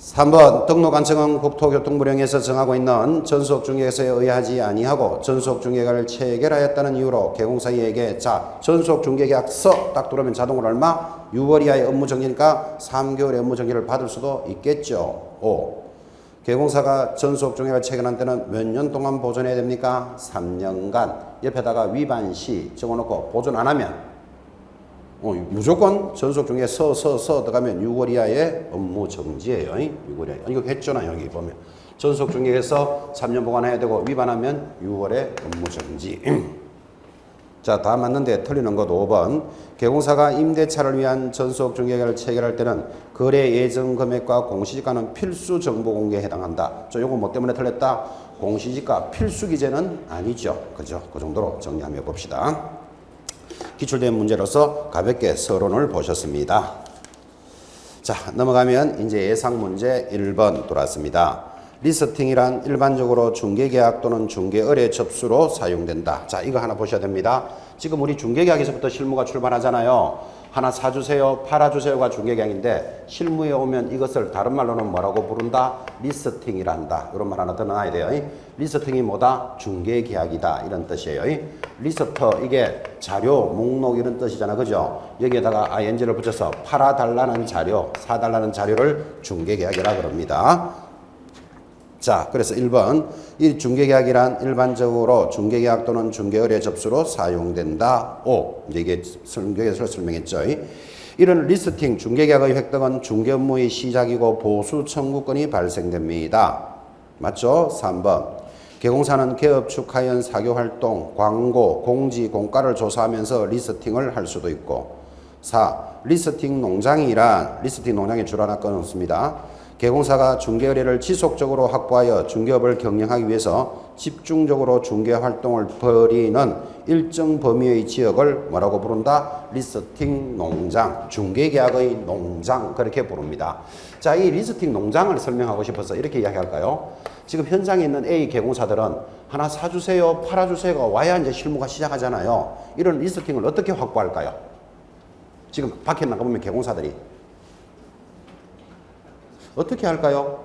3번 등록관청은 국토교통부령에서 정하고 있는 전속중개사에 의하지 아니하고 전속중개가를 체결하였다는 이유로 개공사에게 자 전속중개계약서 딱 들어오면 자동으로 얼마? 6월 이하의 업무정지니까 3개월의 업무정지를 받을 수도 있겠죠. 5. 개공사가 전속중개를 체결한 때는 몇 년 동안 보존해야 됩니까? 3년간. 옆에다가 위반 시 적어놓고 보존 안 하면 무조건 전속중개 서 들어가면 6월 이하의 업무 정지예요. 6월 이하. 이거 했잖아요. 여기 보면. 전속중개에서 3년 보관해야 되고 위반하면 6월에 업무 정지. 자, 다 맞는데 틀리는 것 5번. 개공사가 임대차를 위한 전속중개를 체결할 때는 거래 예정 금액과 공시지가는 필수 정보 공개에 해당한다. 요거 뭐 때문에 틀렸다? 공시지가 필수 기재는 아니죠. 그죠? 그 정도로 정리하며 봅시다. 기출된 문제로서 가볍게 서론을 보셨습니다. 자, 넘어가면 이제 예상 문제 1번 돌아왔습니다. 리스팅이란 일반적으로 중개계약 또는 중개의뢰 접수로 사용된다. 자, 이거 하나 보셔야 됩니다. 지금 우리 중개계약에서부터 실무가 출발하잖아요. 하나 사주세요, 팔아주세요가 중개계약인데 실무에 오면 이것을 다른 말로는 뭐라고 부른다? 리스팅이란다. 이런 말 하나 더 넣어야 돼요. 리스팅이 뭐다? 중개계약이다. 이런 뜻이에요. 리스터, 이게 자료, 목록 이런 뜻이잖아. 그죠? 여기에다가 ing를 붙여서 팔아달라는 자료, 사달라는 자료를 중개계약이라 그럽니다. 자, 그래서 1번, 이 중개계약이란 일반적으로 중개계약 또는 중개의뢰 접수로 사용된다. 5. 이게 설명에서 설명했죠. 이런 리스팅 중개계약의 획득은 중개 업무의 시작이고 보수 청구권이 발생됩니다. 맞죠? 3번. 개공사는 개업 축하연 사교활동, 광고, 공지, 공가를 조사하면서 리스팅을 할 수도 있고. 4. 리스팅 농장이란 리스팅 농장의 줄 하나 끊었습니다. 개공사가 중개의뢰를 지속적으로 확보하여 중개업을 경영하기 위해서 집중적으로 중개활동을 벌이는 일정 범위의 지역을 뭐라고 부른다? 리스팅 농장, 중개계약의 농장 그렇게 부릅니다. 자, 이 리스팅 농장을 설명하고 싶어서 이렇게 이야기할까요? 지금 현장에 있는 A 개공사들은 하나 사주세요, 팔아주세요가 와야 이제 실무가 시작하잖아요. 이런 리스팅을 어떻게 확보할까요? 지금 밖에 나가보면 개공사들이 어떻게 할까요?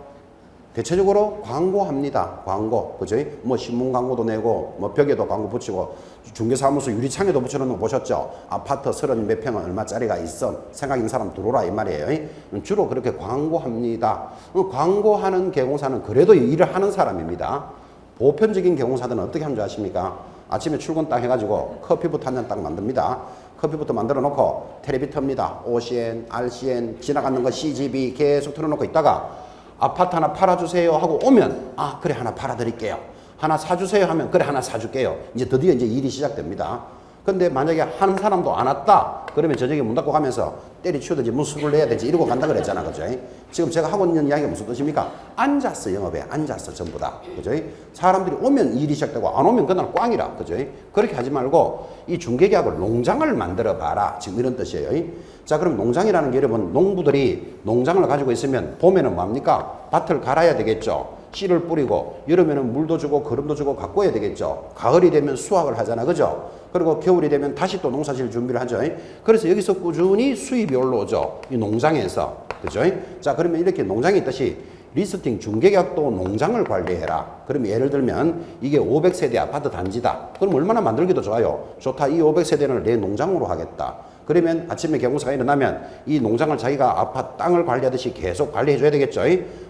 대체적으로 광고합니다. 광고. 그죠? 뭐 신문 광고도 내고, 뭐 벽에도 광고 붙이고, 중개사무소 유리창에도 붙여놓는 거 보셨죠? 아파트 30 몇 평은 얼마짜리가 있어. 생각 있는 사람 들어오라 이 말이에요. 주로 그렇게 광고합니다. 광고하는 개공사는 그래도 일을 하는 사람입니다. 보편적인 개공사들은 어떻게 하는 줄 아십니까? 아침에 출근 딱 해가지고 커피부터 한 잔 딱 만듭니다. 커피부터 만들어 놓고 텔레비 텁니다. OCN, RCN, 지나가는 거 CGV 계속 틀어놓고 있다가 아파트 하나 팔아주세요 하고 오면 아 그래 하나 팔아드릴게요. 하나 사주세요 하면 그래 하나 사줄게요. 이제 드디어 이제 일이 시작됩니다. 근데 만약에 한 사람도 안 왔다 그러면 저녁에 문 닫고 가면서 때리치우든지 무수를 내야 되지 이러고 간다 그랬잖아. 그죠? 지금 제가 하고 있는 이야기가 무슨 뜻입니까? 앉았어. 영업에 앉았어. 전부 다. 그죠? 사람들이 오면 일이 시작되고 안 오면 그날 꽝이라. 그죠? 그렇게 하지 말고 이 중개계약을 농장을 만들어 봐라. 지금 이런 뜻이에요. 자, 그럼 농장이라는 게 여러분 농부들이 농장을 가지고 있으면 봄에는 뭡니까? 밭을 갈아야 되겠죠. 씨를 뿌리고 여름에는 물도 주고 거름도 주고 가꿔야 되겠죠. 가을이 되면 수확을 하잖아. 그죠? 그리고 겨울이 되면 다시 또 농사질 준비를 하죠. 그래서 여기서 꾸준히 수입이 올라오죠. 이 농장에서. 그죠? 자, 그러면 이렇게 농장이 있듯이 리스팅 중개계약도 농장을 관리해라. 그럼 예를 들면 이게 500세대 아파트 단지다. 그럼 얼마나 만들기도 좋아요. 좋다. 이 500세대를 내 농장으로 하겠다. 그러면 아침에 개공사가 일어나면 이 농장을 자기가 아파트 땅을 관리하듯이 계속 관리해 줘야 되겠죠.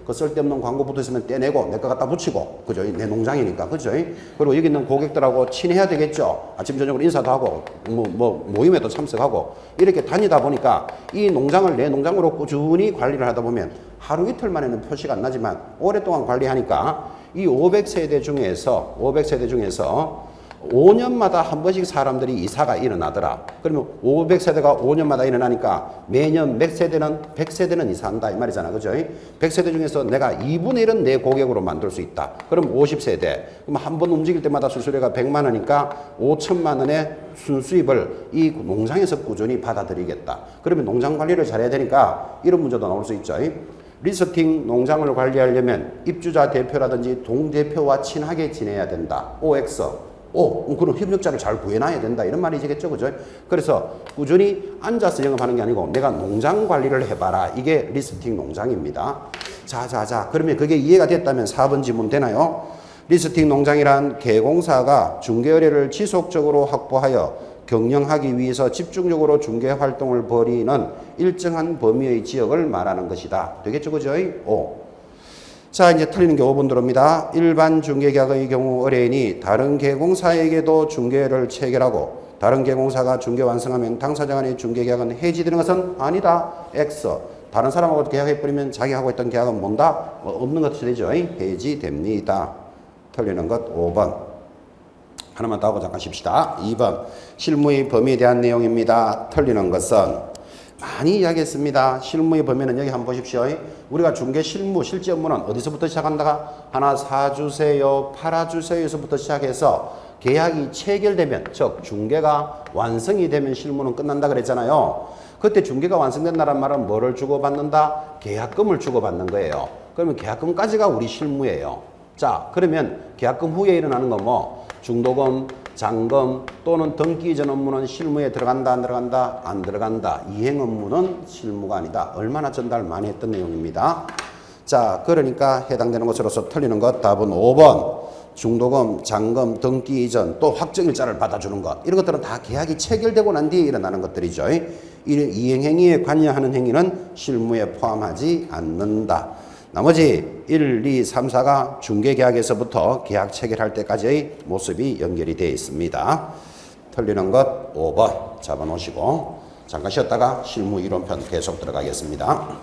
그 쓸데없는 광고 붙어 있으면 떼내고 내 거 갖다 붙이고, 그죠? 내 농장이니까, 그죠? 그리고 여기 있는 고객들하고 친해야 되겠죠. 아침 저녁으로 인사도 하고 모임에도 참석하고 이렇게 다니다 보니까 이 농장을 내 농장으로 꾸준히 관리를 하다 보면 하루 이틀 만에는 표시가 안 나지만 오랫동안 관리하니까 이 500세대 중에서 5년마다 한 번씩 사람들이 이사가 일어나더라. 그러면 500세대가 5년마다 일어나니까 매년 몇 세대는 100세대는 이사한다 이 말이잖아. 그죠? 100세대 중에서 내가 2분의 1은 내 고객으로 만들 수 있다. 그럼 50세대. 그럼 한 번 움직일 때마다 수수료가 100만 원이니까 5천만 원의 순수입을 이 농장에서 꾸준히 받아들이겠다. 그러면 농장 관리를 잘해야 되니까 이런 문제도 나올 수 있죠. 리스팅 농장을 관리하려면 입주자 대표라든지 동대표와 친하게 지내야 된다. OX. 그럼 협력자를 잘 구해놔야 된다. 이런 말이겠죠. 그죠? 그래서 꾸준히 앉아서 영업하는 게 아니고 내가 농장 관리를 해봐라. 이게 리스팅 농장입니다. 자. 그러면 그게 이해가 됐다면 4번 지문 되나요? 리스팅 농장이란 개공사가 중개의뢰를 지속적으로 확보하여 경영하기 위해서 집중적으로 중개 활동을 벌이는 일정한 범위의 지역을 말하는 것이다. 되겠죠? 그죠? 자, 이제 틀리는 게 5번 들어옵니다. 일반 중개계약의 경우 의뢰인이 다른 개공사에게도 중개를 체결하고 다른 개공사가 중개 완성하면 당사자 간의 중개계약은 해지되는 것은 아니다. X. 다른 사람하고 계약해버리면 자기하고 했던 계약은 뭔다? 없는 것이 되죠. 해지됩니다. 틀리는 것 5번. 하나만 더 하고 잠깐 쉽시다. 2번. 실무의 범위에 대한 내용입니다. 틀리는 것은 많이 이야기했습니다. 실무의 범위는 여기 한번 보십시오. 우리가 중개 실무, 실제 업무는 어디서부터 시작한다가 하나 사주세요, 팔아주세요에서부터 시작해서 계약이 체결되면, 즉 중개가 완성이 되면 실무는 끝난다 그랬잖아요. 그때 중개가 완성된다는 말은 뭐를 주고받는다? 계약금을 주고받는 거예요. 그러면 계약금까지가 우리 실무예요. 자, 그러면 계약금 후에 일어나는 거 뭐? 중도금, 잔금 또는 등기 이전 업무는 실무에 들어간다, 안 들어간다? 안 들어간다. 이행 업무는 실무가 아니다. 얼마나 전달 많이 했던 내용입니다. 자, 그러니까 해당되는 것으로서 틀리는 것 답은 5번. 중도금, 잔금, 등기 이전, 또 확정일자를 받아주는 것. 이런 것들은 다 계약이 체결되고 난 뒤에 일어나는 것들이죠. 이행행위에 관여하는 행위는 실무에 포함하지 않는다. 나머지 1, 2, 3, 4가 중개계약에서부터 계약 체결할 때까지의 모습이 연결이 되어 있습니다. 틀리는 것 5번 잡아놓으시고 잠깐 쉬었다가 실무 이론편 계속 들어가겠습니다.